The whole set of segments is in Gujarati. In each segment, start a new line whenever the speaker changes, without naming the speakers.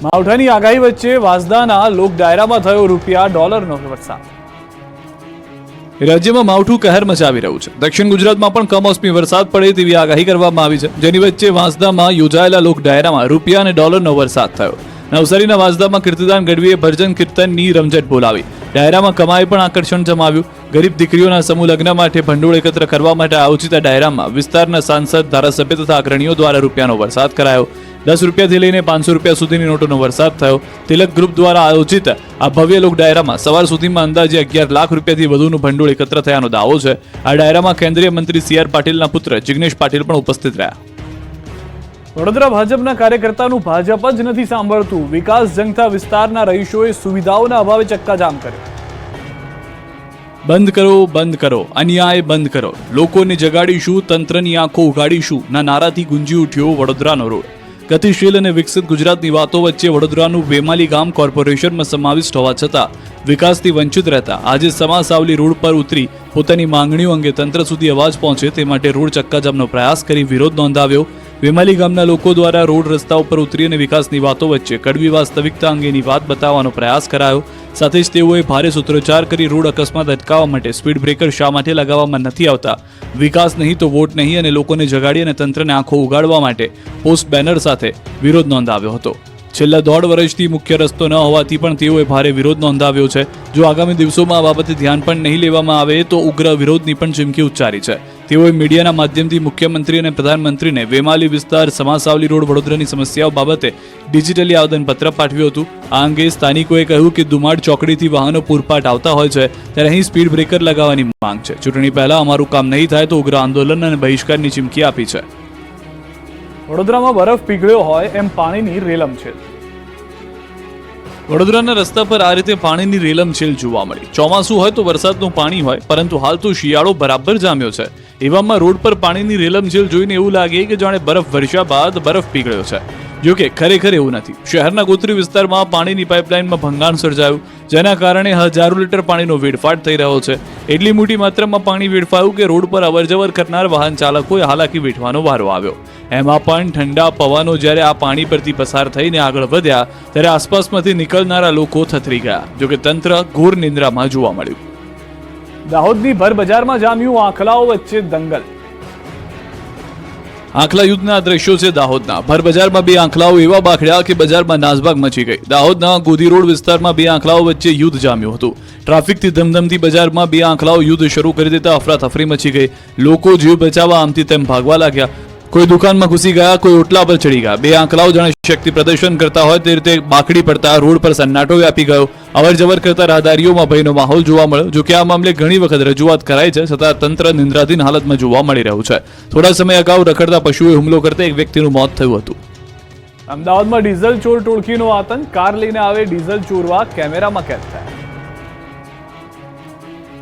માવઠાની આગાહી વચ્ચે વાંસદાના લોક ડાયરામાં થયો ₹1 વરસાદ। રાજ્યમાં માવઠું કહેર મચાવી રહ્યું છે। દક્ષિણ ગુજરાતમાં પણ કમોસમી વરસાદ પડે તેવી આગાહી કરવામાં આવી છે, જેની વચ્ચે વાંસદામાં યોજાયેલા લોક ડાયરામાં રૂપિયા અને ડોલરનો વરસાદ થયો। નવસારીના વાંસદામાં કીર્તિદાન ગઢવીએ ભજન કીર્તનની રમઝટ બોલાવી। ડાયરામાં કમાઈ પણ આકર્ષણ જમાવ્યું। ગરીબ દીકરીઓના સમૂહ લગ્ન માટે ભંડોળ એકત્ર કરવા માટે આયોજિત ડાયરામાં વિસ્તારના સાંસદ, ધારાસભ્ય તથા અગ્રણીઓ દ્વારા રૂપિયાનો વરસાદ કરાયો। 10 રૂપિયાથી લઈને 500 રૂપિયા સુધીની નોટોનો વરસાદ થયો। તિલક ગ્રુપ દ્વારા આયોજિત આ ભવ્ય લોક ડાયરામાં સવાર સુધીમાં અંદાજે 11 લાખ રૂપિયાથી વધુનું ભંડોળ એકત્ર થયાનો દાવો છે। આ ડાયરામાં કેન્દ્રીય મંત્રી CR પાટીલના પુત્ર જિગ્નેશ પાટીલ પણ ઉપસ્થિત રહ્યા। વડોદરા ભાજપના કાર્યકર્તાનું ભાજપ જ નથી સાંભળતું। વિકાસ જંગતા વિસ્તારના રહીશોએ સુવિધાઓના અભાવે ચક્કાજામ કર્યો। બંધ કરો, અન્યાય બંધ કરો, લોકોને જગાડીશું, તંત્રની આંખો ઉઘાડીશું ના નારાથી ગુંજી ઉઠ્યો વડોદરાનો રોડ। ગતિશીલ અને વિકસિત ગુજરાતની વાતો વચ્ચે વડોદરાનું વેમાલી ગામ કોર્પોરેશનમાં સમાવિષ્ટ હોવા છતાં વિકાસથી વંચિત રહેતા આજે સમાસાવલી રોડ પર ઉતરી પોતાની માંગણીઓ અંગે તંત્ર સુધી અવાજ પહોંચે તે માટે રોડ ચક્કાજામનો પ્રયાસ કરી વિરોધ નોંધાવ્યો। વેમાલી ગામના લોકો દ્વારા રોડ રસ્તા ઉપર ઉતરી અને વિકાસની વાતો વચ્ચે કડવી વાસ્તવિકતા અંગેની વાત બતાવવાનો પ્રયાસ કરાયો। સાથે જ તેઓએ ભારે સૂત્રોચ્ચાર કરી રોડ અકસ્માત અટકાવવા માટે સ્પીડ બ્રેકર શા માટે લગાવવામાં નથી આવતા, વિકાસ નહીં તો વોટ નહીં અને લોકોને જગાડી અને તંત્રને આંખો ઉગાડવા માટે પોસ્ટ બેનર સાથે વિરોધ નોંધાવ્યો હતો। છેલ્લા 1.5 વર્ષથી મુખ્ય રસ્તો ન હોવાથી પણ તેઓએ ભારે વિરોધ નોંધાવ્યો છે। જો આગામી દિવસોમાં આ બાબતે ધ્યાન પણ નહીં લેવામાં આવે તો ઉગ્ર વિરોધની પણ ચીમકી ઉચ્ચારી છે। તેઓએ મીડિયાના માધ્યમથી મુખ્યમંત્રી અને પ્રધાનમંત્રીને વેમાલી વિસ્તાર, સમાસાવલી રોડ, વડોદરાની સમસ્યાઓ બાબતે ડિજિટલી આવેદનપત્ર પાઠવ્યું હતું। આ અંગે સ્થાનિકોએ કહ્યું કે દુમાડ ચોકડીથી વાહનો પૂરપાટ આવતા હોય છે ત્યારે અહીં સ્પીડ બ્રેકર લગાવવાની માંગ છે। ચૂંટણી પહેલા અમારું કામ નહીં થાય તો ઉગ્ર આંદોલન અને બહિષ્કારની ચીમકી આપી છે। વડોદરામાં બરફ પીગળ્યો હોય એમ પાણીની રેલમછેલ। વડોદરાના રસ્તા પર આ રીતે પાણીની રેલમછેલ જોવા મળી। ચોમાસું હોય તો વરસાદનું પાણી હોય, પરંતુ હાલ તો શિયાળો બરાબર જામ્યો છે। એવામાં રોડ પર પાણીની રેલમછેલ જોઈને એવું લાગે કે જાણે બરફ વર્ષા બાદ બરફ પીગળ્યો છે। જો કે ખરેખર એવું નથી। શહેરના ગોત્રી વિસ્તારમાં પાણીની પાઇપલાઇનમાં ભંગાણ સર્જાયું, જેના કારણે હજારો લીટર પાણીનો વેડફાટ થઈ રહ્યો છે। એટલી મોટી માત્રામાં પાણી વેડફાયું કે રોડ પર અવરજવર કરનાર વાહન ચાલકોએ હાલાકી વેઠવાનો વારો આવ્યો। એમાં પણ ઠંડા પવનો જ્યારે આ પાણી પરથી પસાર થઈને આગળ વધ્યા ત્યારે આસપાસમાંથી નીકળનારા લોકો થથરી ગયા। જોકે તંત્ર ઘોર નિંદ્રામાં જોવા મળ્યું। દાહોદની ભર બજારમાં જામ્યું આંખલાઓ વચ્ચે દંગલ। આંખલા યુદ્ધના દ્રશ્યો છે દાહોદના। ભર બજારમાં બે આંખલાઓ એવા બાખડ્યા કે બજારમાં નાસભાગ મચી ગઈ। દાહોદના ગોધી રોડ વિસ્તારમાં બે આંખલાઓ વચ્ચે યુદ્ધ જામ્યું હતું। ટ્રાફિકથી ધમધમતી બજારમાં બે આંખલાઓ યુદ્ધ શરૂ કરી દેતા અફરાતફરી મચી ગઈ। લોકો જીવ બચાવવા આમથી તેમ ભાગવા લાગ્યા। કોઈ દુકાનમાં ઘૂસી ગયા, કોઈ ઓટલા પર ચડી ગયા। બે આંખલાઓ જાણે શક્તિ પ્રદર્શન કરતા હોય તે રીતે બાખડી પડતા રોડ પર સન્નાટો વ્યાપી ગયો। અવર જવર કરતા રાહદારીઓમાં ભયનો માહોલ જોવા મળ્યો। જો કે આ મામલે ઘણી વખત રજૂઆત કરાઈ છે, છતાં તંત્ર નિંદ્રાધીન હાલતમાં જોવા મળી રહ્યું છે। થોડા સમય અગાઉ રખડતા પશુએ હુમલો કરતા એક વ્યક્તિનું મોત થયું હતું। અમદાવાદમાં ડીઝલ ચોર ટોળકીનો આતંક। કાર લઈને આવે ડીઝલ ચોરવા કેમેરામાં કેદ થયા।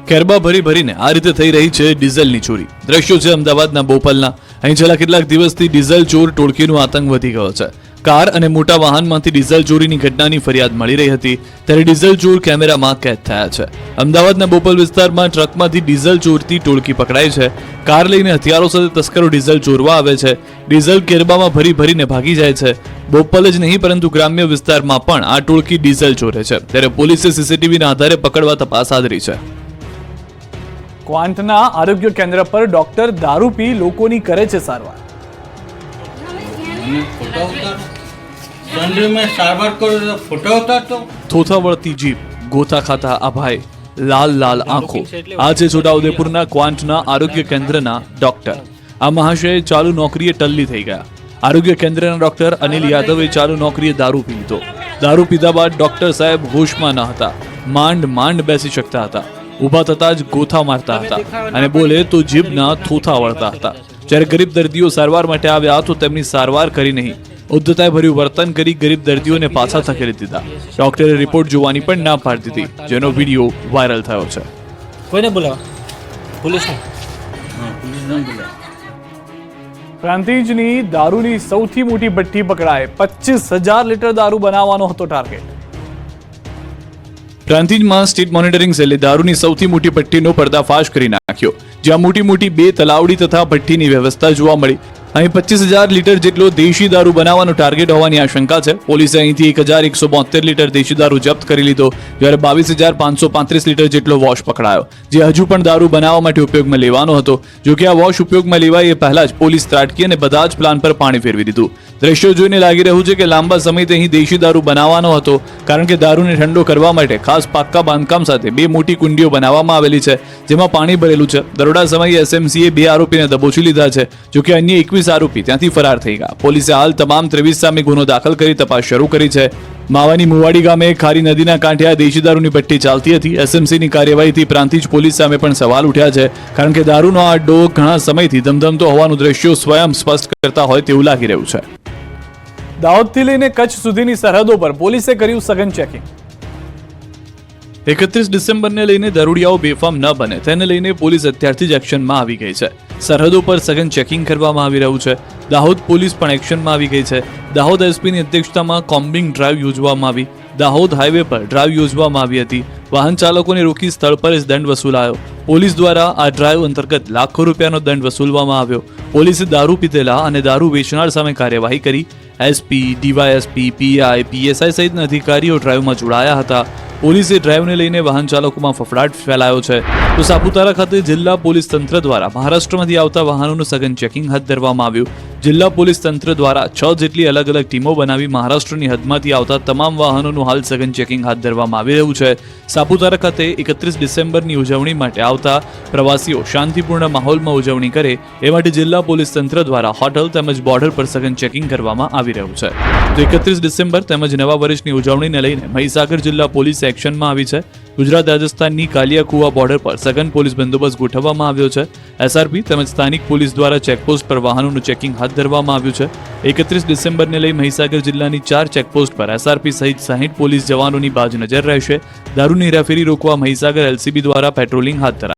કેરબા ભરીને આ રીતે થઈ રહી છે ડીઝલની ચોરી। દ્રશ્યો છે અમદાવાદના બોપલના। અહીં છેલ્લા કેટલાક દિવસથી ડીઝલ ચોર ટોળકીનો આતંક વધી ગયો છે। કાર અને મોટા વાહનમાંથી ડીઝલ ચોરીની ઘટનાની ફરિયાદ મળી રહી હતી ત્યારે ડીઝલ ચોર કેમેરામાં કેદ થયા છે। અમદાવાદના બોપલ વિસ્તારમાં ટ્રકમાંથી ડીઝલ ચોરતી ટોળકી પકડાઈ છે। કાર લઈને હથિયારો સાથે તસ્કરો ડીઝલ ચોરવા આવે છે। ડીઝલ કેરબામાં ભરીને ભાગી જાય છે। બોપલ જ નહીં પરંતુ ગ્રામ્ય વિસ્તારમાં પણ આ ટોળકી ડીઝલ ચોરે છે, ત્યારે પોલીસે સીસીટીવીના આધારે પકડવા તપાસ આદરી છે। ક્વાંટના આરોગ્ય કેન્દ્ર પર ડોક્ટર દારૂ પી લોકોની કરે છે સારવાર। થોથા વળતી જીભ, ગોથા ખાતા આ ભાઈ, લાલ આંખો। આ છે છોટાઉદેપુરના ક્વાંટના આરોગ્ય કેન્દ્રના ડોક્ટર। આ મહાશય ચાલુ નોકરીએ ટલ્લી થઈ ગયા। આરોગ્ય કેન્દ્રના ડોક્ટર અનિલ યાદવે ચાલુ નોકરીએ દારૂ પી લીધો। દારૂ પીધા બાદ ડોક્ટર સાહેબ હોશમાં ન હતા। માંડ બેસી શકતા હતા। ઊભા થતા જ ગોથા મારતા હતા અને બોલે તો જીભના થોથા વળતા હતા। જ્યારે ગરીબ દર્દીઓ સારવાર માટે આવ્યા તો તેમની સારવાર કરી નહીં, ઉદ્ધતાએ ભર્યું વર્તન કરી ગરીબ દર્દીઓને પાછા ધકેલી દીધા। ડોક્ટરે રિપોર્ટ જોવાની પણ ના પાડી દીધી, જેનો વિડીયો વાયરલ થયો છે।
કોઈને બોલાવો, પોલીસને
પ્રાંતિજની દારૂની સૌથી મોટી ભઠ્ઠી પકડાય। 25,000 લીટર દારૂ બનાવવાનો હતો ટાર્ગેટ। પ્રાંતિજમાં સ્ટેટ મોનિટરિંગ સેલે દારૂની સૌથી મોટી ભઠ્ઠીનો પર્દાફાશ કરી નાખ્યો, જ્યાં મોટી 2 તલાવડી તથા ભઠ્ઠીની વ્યવસ્થા જોવા મળી। અહીં 25,000 લીટર જેટલો દેશી દારૂ બનાવવાનો ટાર્ગેટ હોવાની આશંકા છે. પોલીસે અહીંથી 1,172 લીટર દેશી દારૂ જપ્ત કરી લીધો, જ્યારે 22,535 લીટર જેટલો વોશ પકડાયો, જે હજુ પણ દારૂ બનાવવા માટે ઉપયોગમાં લેવાનો હતો. જો કે આ વોશ ઉપયોગમાં લેવાય એ પહેલા જ પોલીસ ત્રાટકી અને બધા જ પ્લાન પર પાણી ફેરવી દીધું. દ્રશ્યો જોઈને લાગી રહ્યું છે કે લાંબા સમયથી અહીં દેશી દારૂ બનાવવાનો હતો, કારણ કે દારૂને ઠંડો કરવા માટે ખાસ પાક્કા બાંધકામ સાથે 2 મોટી કુંડીઓ બનાવવામાં આવેલી છે, જેમાં પાણી ભરેલું છે. દરોડા સમયે એસએમસીએ 2 આરોપીને દબોચી લીધા છે. જો કે અન્ય 21 આરોપી ત્યાંથી ફરાર થઈ ગયા. પોલીસે હાલ તમામ 23 સામે ગુનો દાખલ કરી તપાસ શરૂ કરી છે. માવાની મુવાડી ગામે ખારી નદીના કાંઠે આ દેશી દારૂની ભઠ્ઠી ચાલતી હતી. એસએમસીની કાર્યવાહીથી પ્રાંતિજ પોલીસ સામે પણ સવાલ ઉઠ્યા છે, કારણ કે દારૂનો આ અડ્ડો ઘણા સમયથી ધમધમતો હોવાનું દ્રશ્યો સ્વયં સ્પષ્ટ કરતા હોય તેવું લાગી રહ્યું છે. દાહોદથી લઈને કચ્છ સુધીની સરહદો પર પોલીસે કર્યું સઘન ચેકિંગ. 31 ડિસેમ્બરને લઈને દરોડિયાઓ બેફામ ન બને તેને લઈને પોલીસ અત્યારથી જ એક્શનમાં આવી ગઈ છે. સરહદો પર સઘન ચેકિંગ કરવામાં આવી રહ્યું છે. દાહોદ પોલીસ પણ એક્શનમાં આવી ગઈ છે. દાહોદ એસપીની અધ્યક્ષતામાં કોમ્બિંગ ડ્રાઈવ યોજવામાં આવી. દાહોદ હાઈવે પર ડ્રાઈવ યોજવામાં આવી હતી. વાહન ચાલકોને રોકી સ્થળ પર જ દંડ વસૂલાયો. પોલીસ દ્વારા આ ડ્રાઈવ અંતર્ગત લાખો રૂપિયાનો દંડ વસૂલવામાં આવ્યો. પોલીસે દારૂ પીધેલા અને દારૂ વેચનાર સામે કાર્યવાહી કરી. એસપી, ડીવાયએસપી, પીઆઈ, પીએસઆઈ સહિતના અધિકારીઓ ડ્રાઈવમાં જોડાયા હતા. પોલીસે ડ્રાઈવને લઈને વાહન ચાલકોમાં ફફડાટ ફેલાયો છે. તો સાપુતારા ખાતે જિલ્લા પોલીસ તંત્ર દ્વારા મહારાષ્ટ્રમાંથી આવતા વાહનોનું સઘન ચેકિંગ હાથ ધરવામાં આવ્યું. જિલ્લા પોલીસ તંત્ર દ્વારા 6 જેટલી અલગ અલગ ટીમો બનાવી મહારાષ્ટ્રની હદમાંથી આવતા તમામ વાહનોનું હાલ સઘન ચેકિંગ હાથ ધરવામાં આવી રહ્યું છે. સાપુતારા ખાતે 31 ડિસેમ્બરની ઉજવણી માટે આવતા પ્રવાસીઓ શાંતિપૂર્ણ માહોલમાં ઉજવણી કરે એ માટે જિલ્લા પોલીસ તંત્ર દ્વારા હોટલ તેમજ બોર્ડર પર સઘન ચેકિંગ કરવામાં આવી રહ્યું છે. તો 31 ડિસેમ્બર તેમજ નવા વર્ષની ઉજવણીને લઈને મહીસાગર જિલ્લા પોલીસ એક્શનમાં આવી છે. ગુજરાત રાજસ્થાનની કાલિયાકુવા બોર્ડર પર સઘન પોલીસ બંદોબસ્ત ગોઠવવામાં આવ્યો છે. એસઆરપી તેમજ સ્થાનિક પોલીસ દ્વારા ચેકપોસ્ટ પર વાહનોનું ચેકિંગ હાથ ધરવામાં આવ્યું છે. 31 ડિસેમ્બરને લઈ મહીસાગર જિલ્લાની 4 ચેકપોસ્ટ પર એસઆરપી સહિત 60 પોલીસ જવાનોની બાજ નજર રહેશે. દારૂની હેરાફેરી રોકવા મહીસાગર એલસીબી દ્વારા પેટ્રોલિંગ હાથ ધરાશે.